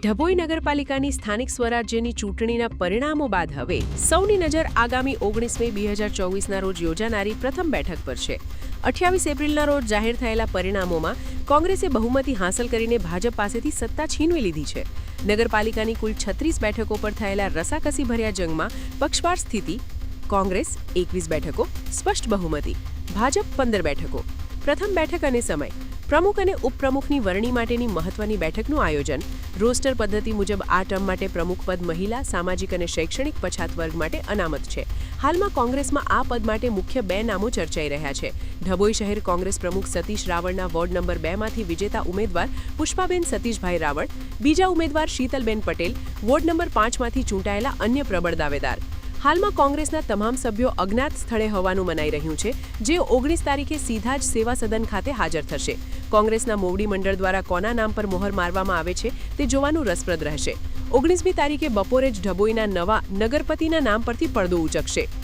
ડભોઈ નગરપાલિકાની સ્થાનિક સ્વરાજ્યની ચૂંટણીના પરિણામો બાદ હવે સૌની નજર આગામી 19 મે 2024ના રોજ યોજાનારી પ્રથમ બેઠક પર છે। 28 એપ્રિલના રોજ જાહેર થયેલા પરિણામોમાં કોંગ્રેસે બહુમતી હાંસલ કરીને ભાજપ પાસેથી સત્તા છીનવી લીધી છે। નગરપાલિકાની કુલ 36 બેઠકો પર થયેલા રસાકસી ભર્યા જંગમાં પક્ષવાર સ્થિતિ: કોંગ્રેસ 21 બેઠકો, સ્પષ્ટ બહુમતી; ભાજપ 15 બેઠકો। પ્રથમ બેઠક અને સમય: પ્રમુખ અને ઉપપ્રમુખની વરણી માટેની મહત્વની બેઠકનું આયોજન। રોસ્ટર પદ્ધતિ મુજબ આ ટર્મ માટે પ્રમુખ પદ મહિલા, સામાજિક અને શૈક્ષણિક પછાત વર્ગ માટે અનામત છે। હાલમાં કોંગ્રેસમાં આ પદ માટે મુખ્ય 2 નામો ચર્ચાઈ રહ્યા છે। ડભોઈ શહેર કોંગ્રેસ પ્રમુખ સતીશ રાવળના વોર્ડ નંબર 2માંથી વિજેતા ઉમેદવાર પુષ્પાબેન સતીશભાઈ રાવળ, બીજા ઉમેદવાર શીતલબેન પટેલ, વોર્ડ નંબર 5માંથી ચૂંટાયેલા અન્ય પ્રબળ દાવેદાર। હાલમાં કોંગ્રેસના તમામ સભ્યો અજ્ઞાત સ્થળે હોવાનું મનાઈ રહ્યું છે, જે 19 તારીખે સીધા જ સેવા સદન ખાતે હાજર થશે। કોંગ્રેસના મોવડી મંડળ દ્વારા કોના નામ પર મોહર મારવામાં આવે છે તે જોવાનું રસપ્રદ રહેશે। 19મી તારીખે બપોરે જ ડભોઈના નવા નગરપતિના નામ પરથી પડદો ઉચકશે।